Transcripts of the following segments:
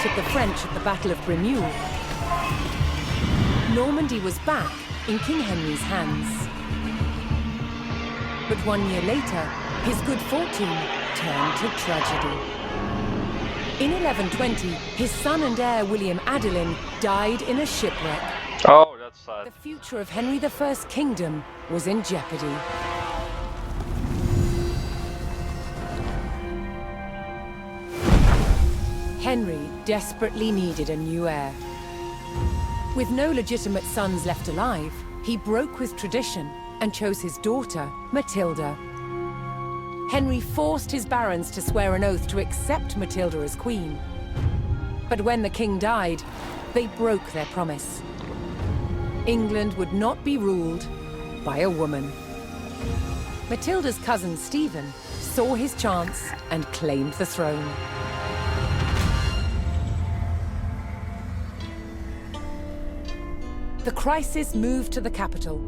defeated the French at the Battle of Bremule, Normandy was back in King Henry's hands. But 1 year later, his good fortune turned to tragedy. In 1120, his son and heir William Adelin died in a shipwreck. Oh, that's sad. The future of Henry I's kingdom was in jeopardy. Henry desperately needed a new heir. With no legitimate sons left alive, he broke with tradition and chose his daughter, Matilda. Henry forced his barons to swear an oath to accept Matilda as queen. But when the king died, they broke their promise. England would not be ruled by a woman. Matilda's cousin Stephen saw his chance and claimed the throne. The crisis moved to the capital.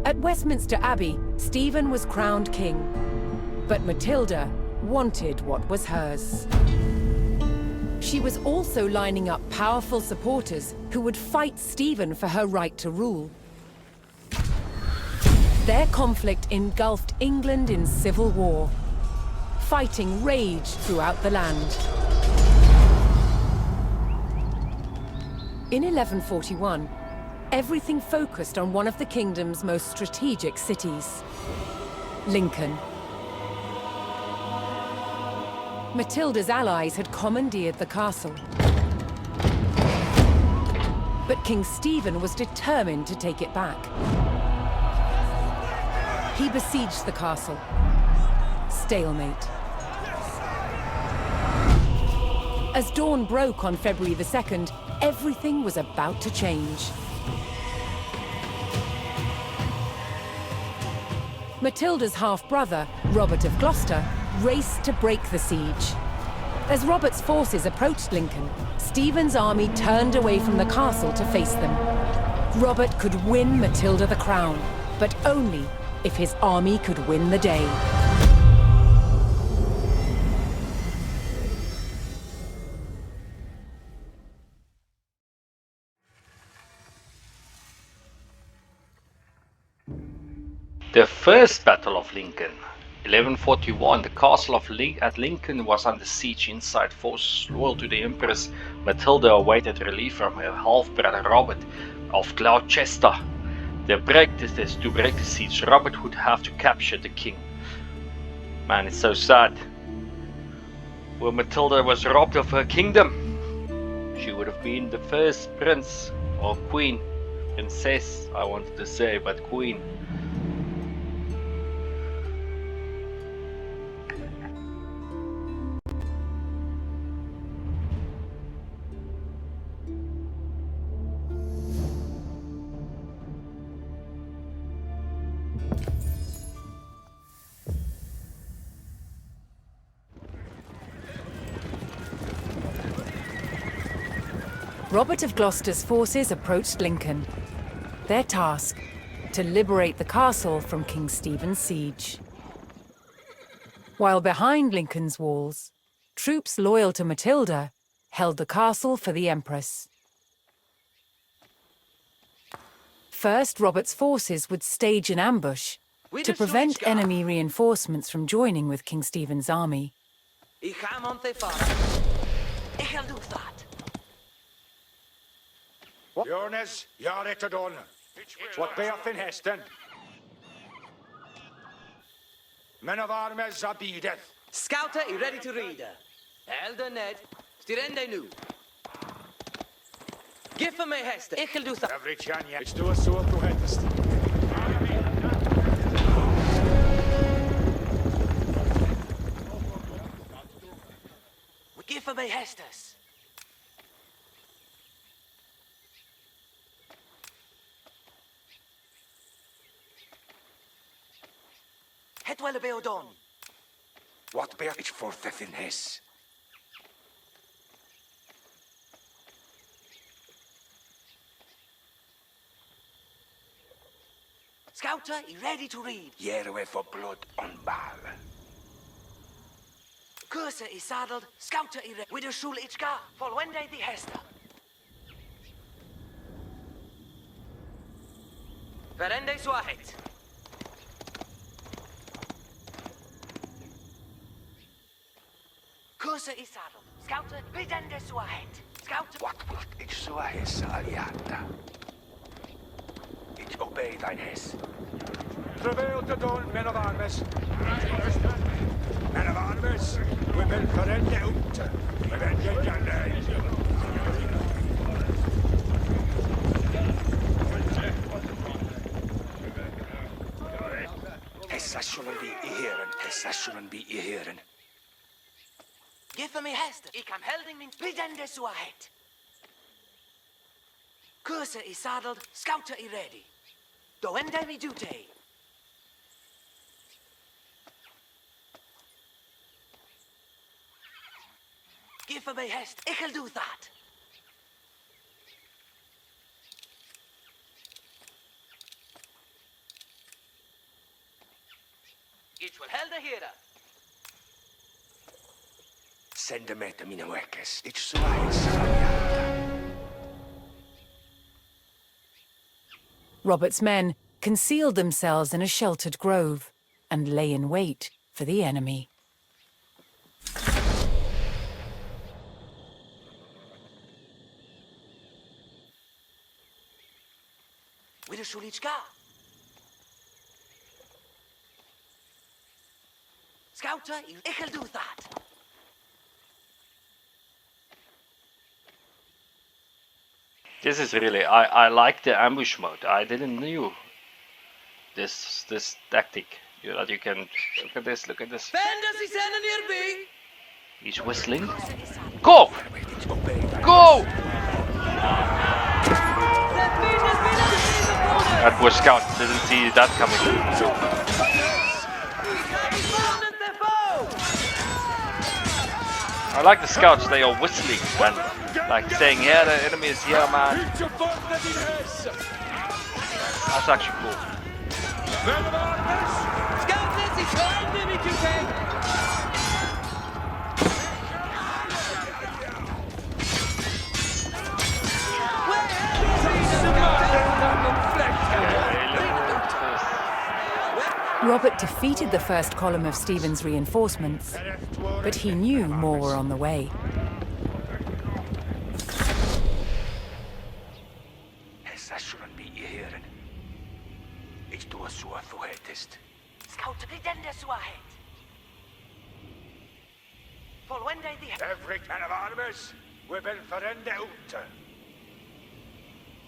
At Westminster Abbey, Stephen was crowned king, but Matilda wanted what was hers. She was also lining up powerful supporters who would fight Stephen for her right to rule. Their conflict engulfed England in civil war. Fighting raged throughout the land. In 1141, everything focused on one of the kingdom's most strategic cities, Lincoln. Matilda's allies had commandeered the castle. But King Stephen was determined to take it back. He besieged the castle. Stalemate. As dawn broke on February the 2nd, everything was about to change. Matilda's half-brother, Robert of Gloucester, raced to break the siege. As Robert's forces approached Lincoln, Stephen's army turned away from the castle to face them. Robert could win Matilda the crown, but only if his army could win the day. The First Battle of Lincoln. 1141, the castle of at Lincoln was under siege. Inside forces loyal to the Empress Matilda awaited relief from her half-brother Robert of Gloucester. To break the siege, Robert would have to capture the king. Man, it's so sad. Well, Matilda was robbed of her kingdom. She would have been the first prince or queen, princess I wanted to say, but queen. Robert of Gloucester's forces approached Lincoln. Their task, to liberate the castle from King Stephen's siege. While behind Lincoln's walls, troops loyal to Matilda held the castle for the Empress. First, Robert's forces would stage an ambush to prevent enemy reinforcements from joining with King Stephen's army. Jonas, jag är Don. What bear fin hästen? Men av armen zabidet. Scouter är ready to rida. Elder Ned, styr dig nu. Ge för mig hästen. Ekeldusa. Avritjanja, jag står så på hästen. Ge för mig hästes. Het wel be Don. What bear is for fin häst? Scouter, you ready to read? Here we for blood on ball. Kurse is saddled, scouter i ready. With a shul ichka, for when they the hester. Verende swahet. Kurse is saddled, scouter, vidende swahet. Scouter. What ich so hesse aliata. Ich obey thine hess. Travail to dawn, men of armies. Men of armies, we will verende ut. We will Hessa shouldn't be ihren, hessa shouldn't be ihren. Give me hester. Ik am helding min vidende swahet. Kurse is saddled, scouter i ready. Do ende mi duty. Give me hest. I'll do that. It will held a hera. Send them at mine workers. Ich so hesse aliata. Robert's men concealed themselves in a sheltered grove and lay in wait for the enemy. With a shulichka. Scouter, I'll do that. This is really, I like the ambush mode. I didn't knew this tactic. That you can look at this. Fenders is nearby. He's whistling. Go! Go! That was scout. Didn't see that coming. I like the scouts. They are whistling and like saying, "Yeah, the enemy is here, man." That's actually cool. Robert defeated the first column of Stephen's reinforcements, but he knew more were on the way. Hessa shouldn't be ihren. Ich tue so, du hättest. Scouter, vidende swahet. For when they the Every man of armies, we will verende ut.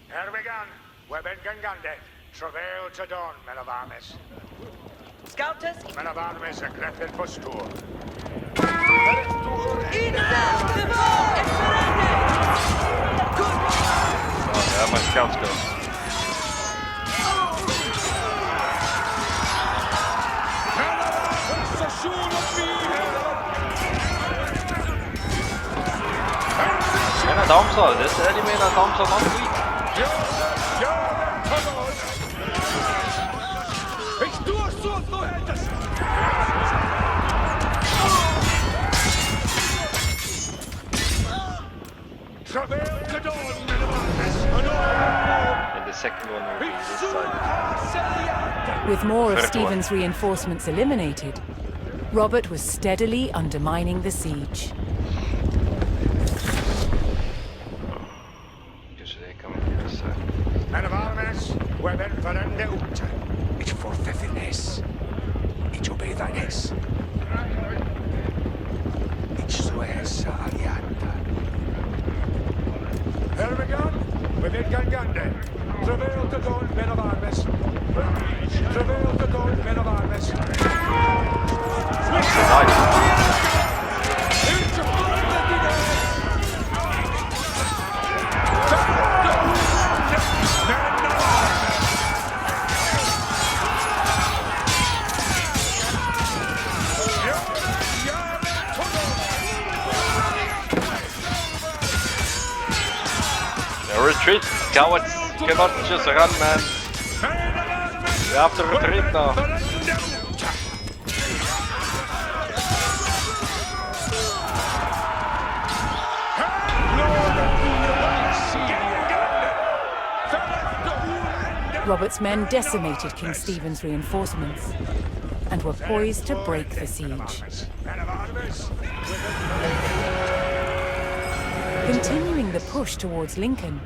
Here we go. We will gangande. Travail to dawn, men of armies. Scouters, Men of armies, a greppel for stor. Oh, yeah, my scouts go. Mina damer, det ser de mina damer not weak. And the second one will be this side. With more of Third Stephen's reinforcements eliminated, Robert was steadily undermining the siege. Just they come from this side. Men of armies, we will verende ut. Ich fortsetzen es. Ich obey thine hess. Ich so hesse aliata. Here we go. We will gangande. Travail to dawn, men of armies. Travail to dawn, men of armies. That's a nice. Retreat, cowards cannot just run, man. We have to retreat now. Robert's men decimated King Stephen's reinforcements and were poised to break the siege. Men of armies, Continuing the push towards Lincoln,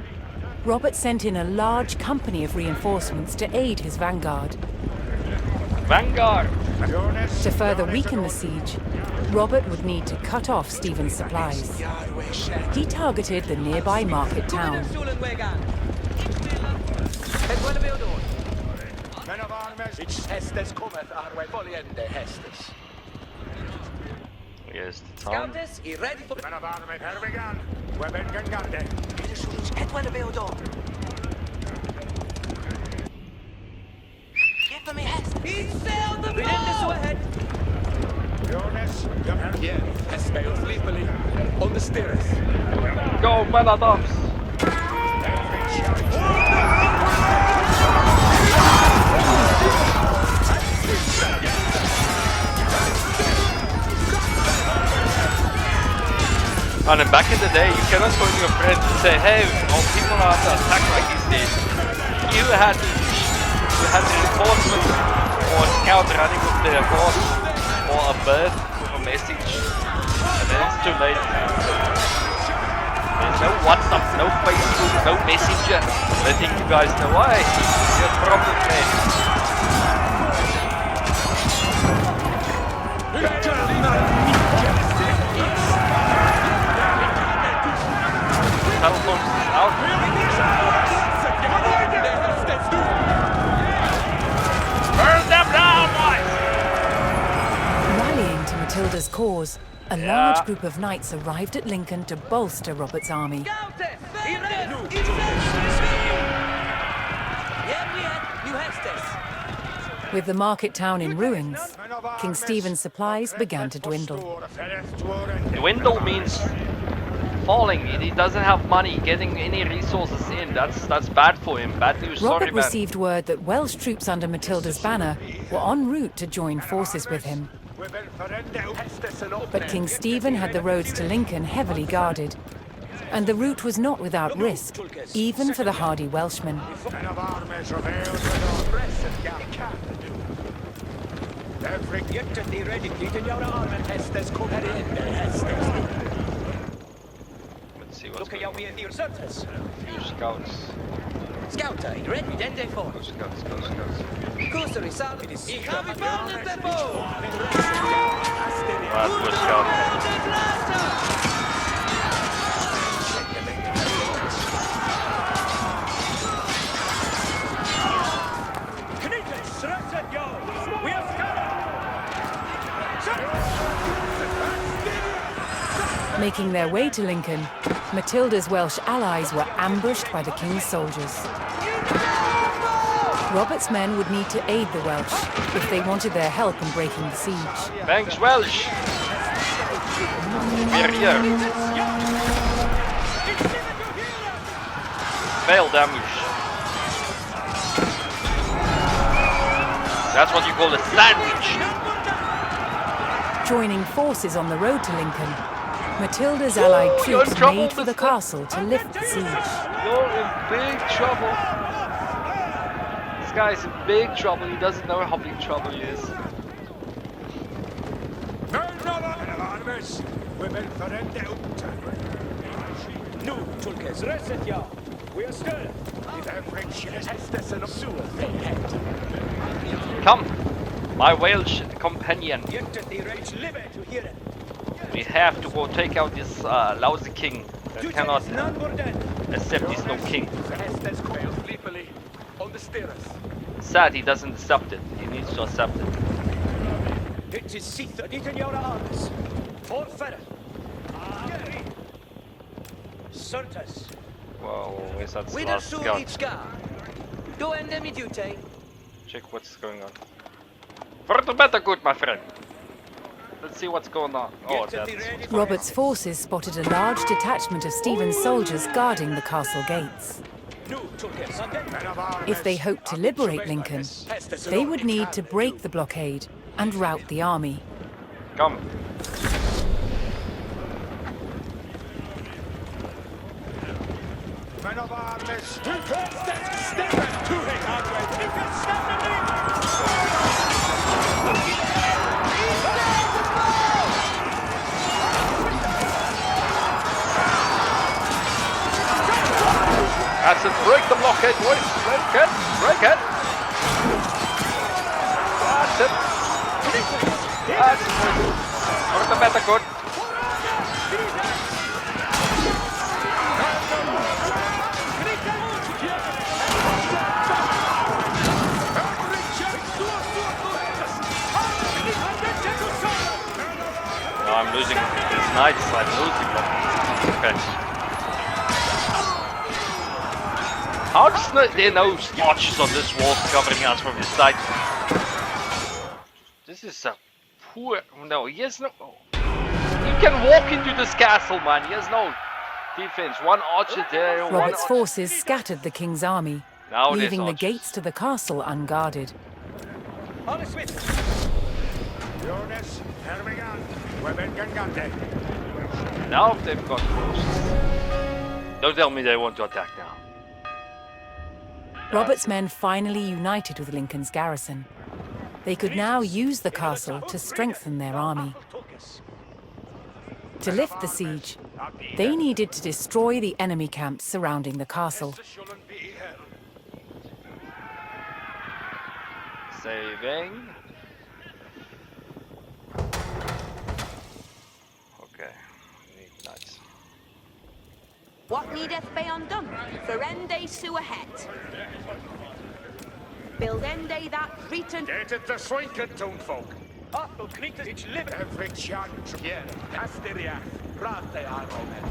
Robert sent in a large company of reinforcements to aid his vanguard. Vanguard! To further weaken the siege, Robert would need to cut off Stephen's supplies. He targeted the nearby market town. men of armies, ich Hestes cometh arwe voliende Hestes. Here's the town. Scouters, i ready for... Men of armies, her began. Weben gangarde. Give me Hest. He's sailed the boat! Ahead. Jonas, Yeah, Hespeil sleepily on the stairs. Go, man at arms! And then back in the day, you cannot go to your friends and say, hey, all people are under attack like these days. You had reinforcements or a scout running with their horse or a bird with a message, and then it's too late. There's no WhatsApp, no Facebook, no Messenger. Letting you guys know why. You're a problem, man. Telephones out. Burn them down, boys! Rallying to Matilda's cause, a large group of knights arrived at Lincoln to bolster Robert's army. With the market town in ruins, King Stephen's supplies began to dwindle. Dwindle means falling. He doesn't have money getting any resources in. That's bad for him. Bad news. Sorry, Robert man. received word that Welsh troops under Matilda's banner were en route to join forces with him. But King Stephen had the roads to Lincoln heavily guarded, and the route was not without risk, even for the hardy Welshmen. Let's see what's going on. Few scouts. Scouter, i ready, den day for. Go scouts, go scouts. Kurser i sal. I har vi barnet before! Right, go scouts. Making their way to Lincoln, Matilda's Welsh allies were ambushed by the king's soldiers. Robert's men would need to aid the Welsh if they wanted their help in breaking the siege. Thanks, Welsh. We're here. Fail damage. That's what you call a sandwich. Joining forces on the road to Lincoln, Matilda's allied you're in troops trouble, made for the mister. castle to lift the siege. You're in big trouble. This guy's in big trouble. He doesn't know how big trouble he is. Nu, Tulkes, reset ja. We are still. Come, my Welsh companion. We have to go take out this lousy king that cannot accept he's no king. On the stairs. Sad he doesn't accept it. He needs to accept it. Dit is Sith, niet in jouw arms. Voor verder. Certes. Well, where's that We don't last shoot scout? each scar. Do enemy duty. Check what's going on. For the better good, my friend. Let's see what's going on. Oh, that's... Robert's forces spotted a large detachment of Stephen's soldiers guarding the castle gates. Nu, Tulkes. If they hoped to liberate Lincoln, they would need to break the blockade and rout the army. Come. Men of armies. Step to it, Arway. It is standing. That's it. Break the blockade, boys. Break it. Break it. That's it. That's it, boys. Not the better good. No, I'm losing these knights. I'm losing them. Okay. How does there no archers on this wall covering us from this side? This is a poor. No, he has no. You can walk into this castle, man. He has no defense. One archer there. Robert's forces scattered the king's army, Now leaving the archers. gates to the castle unguarded. On a switch. Jonas, Hermigan. Women can get it. Now they've got forces. Don't tell me they want to attack now. Robert's men finally united with Lincoln's garrison. They could now use the castle to strengthen their army. To lift the siege, they needed to destroy the enemy camps surrounding the castle. Saving. Okay, we need knights. What needeth be undone? Ferende sua het. Buildende that return. Get it to Swinken, townfolk. Apel kniet iets live. Every chance. Hier, Asteria. Praat de Arway.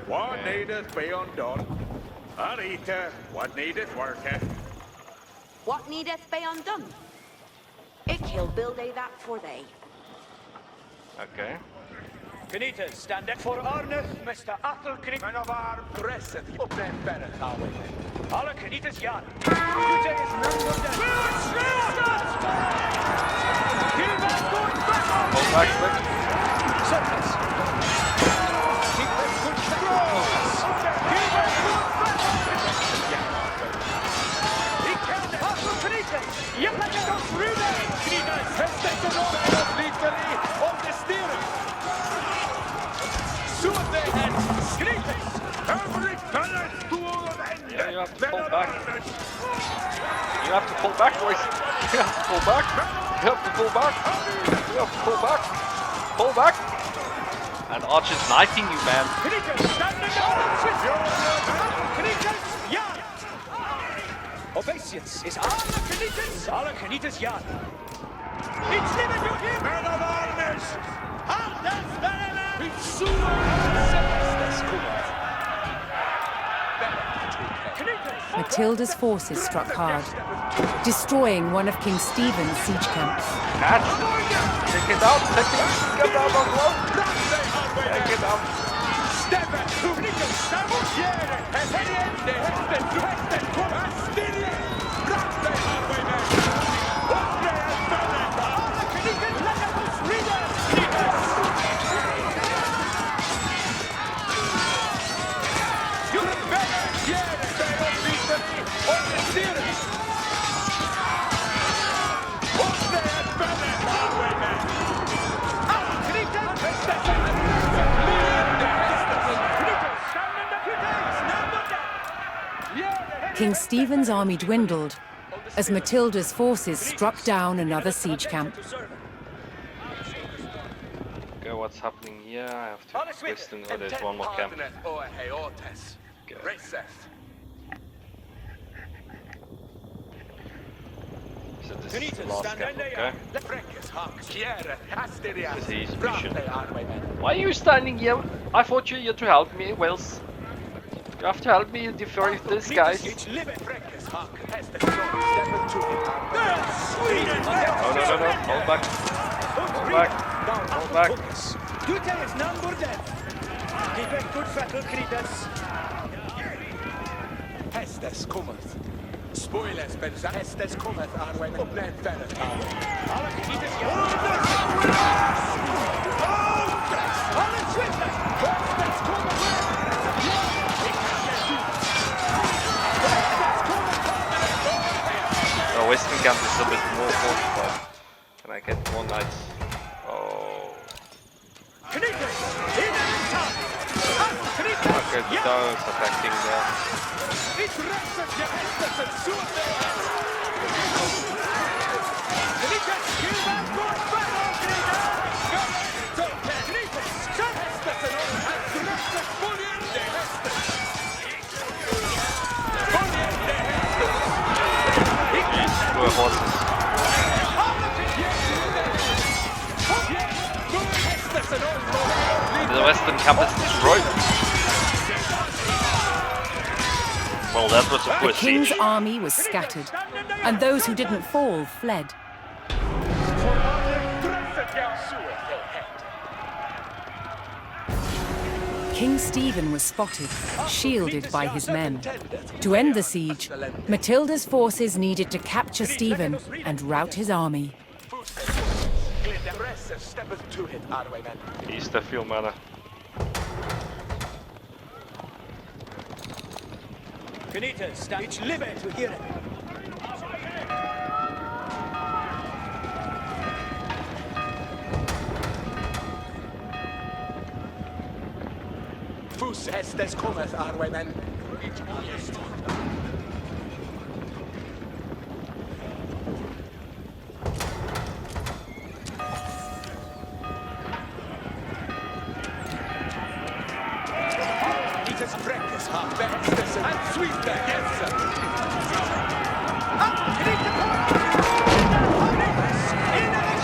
What needeth be undone? Arita, what needeth worketh? What needeth be undone? Ik will build that for thee. Okay. Knietes, stand up for Arne, Mr. Apel kniet. Men of arms. Presset op den berg, Arway. Alle knietes, ja. Jute is number Hold back, quick. Surface. Keep them good controls. Give them good Ik kan de Apel knietes. Je laat het ons ruwen. Knietes, festetten op en op liefderie om de stieren. Zoet de het. Knietes. Every pellet to an end. Yeah, you have to pull back. You have to pull back, boys. You have to pull back. You have to pull back. You have to pull back. Pull back. And Archer's knighting you, man. Knietes, standing up. Knietes, ja. Obeisance is alle knietes. Alle knietes, ja. Iets liever doet hier. Men of armies. Alles verder. Iets zoeken. Zelfs goed. Matilda's forces struck hard, destroying one of King Stephen's siege camps. Catch. Take it out. Take it out. Get down on the wall. Take it out. Step back to knietes. Sabotiere. Het heriende. Het dueste. Kom. Astirie. Brachte. Arwayman. Opre en verder. Alle knietes. Lekker ons rieden. Knietes. Jullie verder. Jere. Bij ons liefderie. Om de stieren. Opre en verder. Arwayman. Alle knietes. Bestetten. King Stephen's army dwindled as Matilda's forces struck down another siege camp. Okay, what's happening here? I have to twist and oh, there's one more camp. Okay. So this is the last camp, okay? This is his mission. Why are you standing here? I thought you're here to help me, Wales. You have to help me defeat these guys. No. Hold back. Hold back. Hold back. Jute is number dead. Keep a good battle, Kritas. Hestes cometh. Spoilers, Ben Estes cometh our way, men verret our way. Alle knietes Alle Schwindler! Estes cometh! The Western camp is a bit more fortified. Can I get more knights? Oh. Okay, those attacking there. Poor horses. The Western camp is destroyed. Well, that was a The poor king's siege. army was scattered, and those who didn't fall fled. King Stephen was spotted, shielded by his men. To end the siege, Matilda's forces needed to capture Stephen and rout his army. He's the few mana. Benitez, ich liebe to hear it. Fus Estes cometh our way, men. It is breakfast, half Estes and sweet there, yes, sir.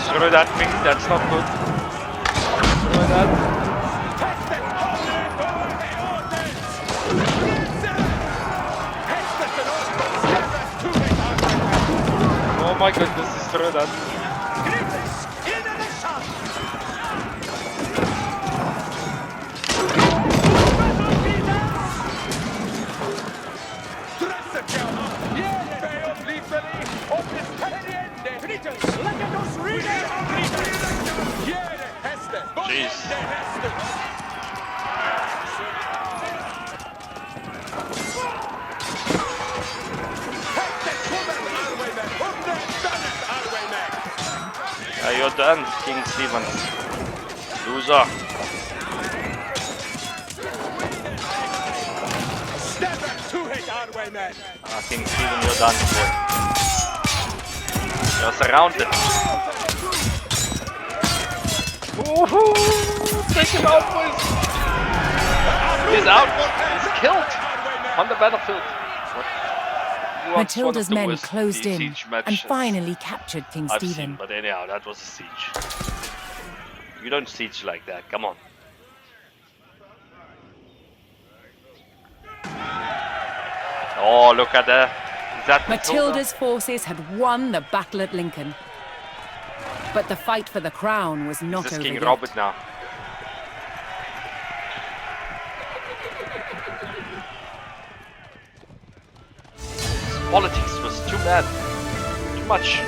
Screw that thing, that's not good. Screw that. Oh my goodness, destroy that. Jeez. You're done, King Stephen. Loser. King Stephen, you're done. You're surrounded. Woohoo! Take him out, boys! He's out! He's killed! On the battlefield. What? Matilda's men closed in siege and matches finally captured King I've Stephen. seen, but anyhow, that was a siege. You don't siege like that, come on. Oh, look at that. Is that Matilda's forces had won the battle at Lincoln. But the fight for the crown was not This is over King yet. Robert now. Politics was too bad. Too much.